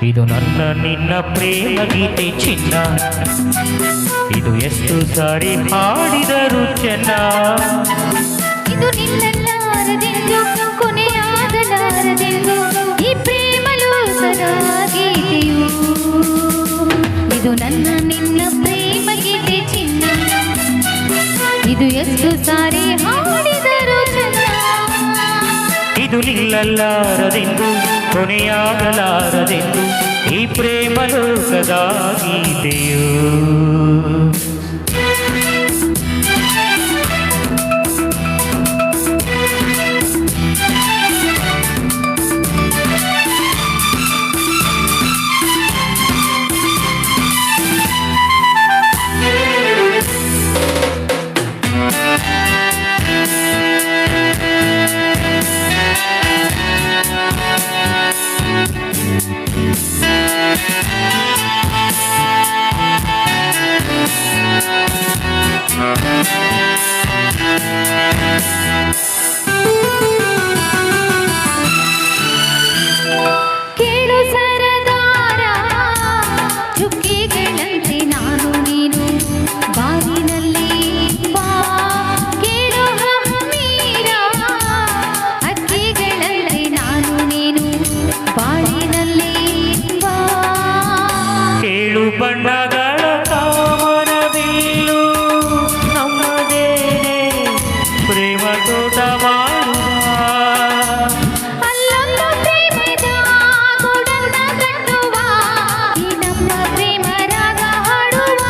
ಇದು ನನ್ನ ನಿನ್ನ ಪ್ರೇಮ ಗೀತೆ ಚಿನ್ನ, ಇದು ಎಷ್ಟು ಸಾರಿ ಹಾಡಿದರು ಚೆನ್ನ. ಇದು ನಿಲ್ಲಲಾರದೆಂದು ಕೊನೆಯಾಗಲಾರದೆಂದು ಈ ಪ್ರೇಮ ಲೋಕದ ಗೀತೆಯು. ಇದು ನನ್ನ ನಿನ್ನ ಪ್ರೇಮ ಗೀತೆ ಚಿನ್ನ, ಇದು ಎಷ್ಟು ಸಾರಿ ಹಾಡಿದರು ಚೆನ್ನ. ಇದು ನಿಲ್ಲಲಾರದೆಂದು ಕೊನೆಯಾಗಲಾರದೆಂದು ಈ ಪ್ರೇಮ ಲೋಕದ ಗೀತೆಯು. ಕೇಳು ಸರದಾರ, ಚುಕ್ಕಿಗಳಂತೆ ನಾನು ನೀನು ಬಾಗಿನಲ್ಲಿ ಬಾ. ಕೇಳು ಹಮ್ಮೀರ, ಅಕ್ಕಿಗಳಂತೆ ನಾನು ನೀನು ಬಾಳಿನಲ್ಲಿ ಬಾ. ಕೇಳು ಬಣ್ಣಗಳ ತಾಮರ ಬೀಳು, ನಮ್ಮದೇನೆ ಪ್ರೇಮ ತೋಟ ಮಾಡುವ. ಅಲ್ಲೊಂದು ಪ್ರೇಮದ ಗೂಡನ್ನ ಕಟ್ಟುವ, ಈ ನಮ್ಮ ಪ್ರೇಮ ರಾಗ ಹಾಡುವ.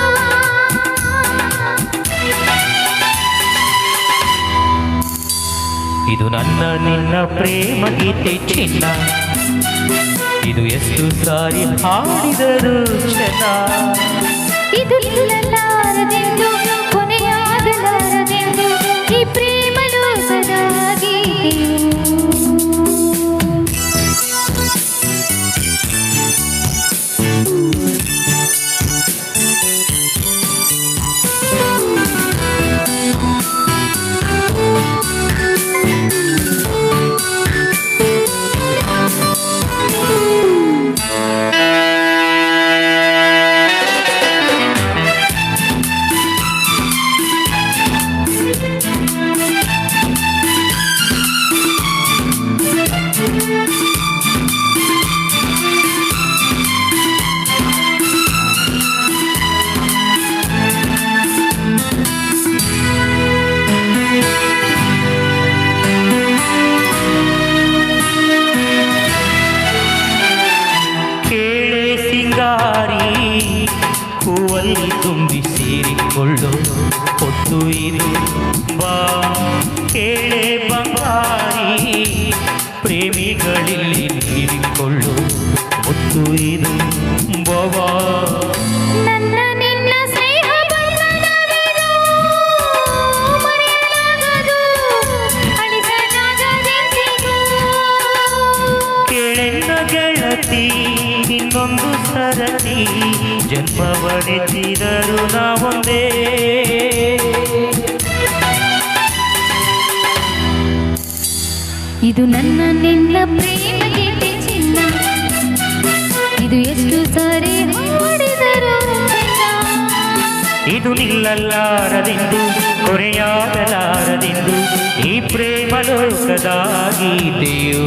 ಇದು ನನ್ನ ನಿನ್ನ ಪ್ರೇಮ ಗೀತೆ ಚಿನ್ನ, ಇದು ಎಷ್ಟು ಸಾರಿ ಹಾಡಿದರು ಚೆನ್ನ. ಇದು ನಿಲ್ಲಲಾರದೆಂದು ಕೊನೆಯಾಗಲಾರದೆಂದು ಈ ಪ್ರೇಮ ಲೋಕದ ಗೀತೆಯು. ಹೂವಲ್ಲಿ ತುಂಬಿ ಸೇರಿಕೊಳ್ಳು ಹೊತ್ತು ಇದು ಬಾ. ಕೇಳೆ ಬಂಗಾರಿ, ಪ್ರೇಮಿಗಳಲ್ಲಿ ನೀಡಿಕೊಳ್ಳು ಹೊತ್ತು ಇದು ಬಾ. ನನ್ನ ನಿನ್ನ ಸ್ನೇಹ ಬಂಧನವಿದು, ಮರೆಯಲಾಗದು, ಅಳಿಸಲಾಗದೆಂದಿಗೂ. ಕೇಳೆನ್ನ ಗೆಳತಿ ಇನ್ನೊಂದು ಸರತಿ, ಜನ್ಮವನೆತ್ತಿದರು ನಾವೊಂದೇ. ಇದು ನನ್ನ ನಿನ್ನ ಪ್ರೇಮ ಗೀತೆ ಚಿನ್ನ, ಇದು ಎಷ್ಟು ಸಾರಿ ಹಾಡಿದರು ಚೆನ್ನ. ಇದು ನಿಲ್ಲಲಾರದೆಂದು ಕೊನೆಯಾಗಲಾರದೆಂದು ಈ ಪ್ರೇಮ ಲೋಕದ ಗೀತೆಯು.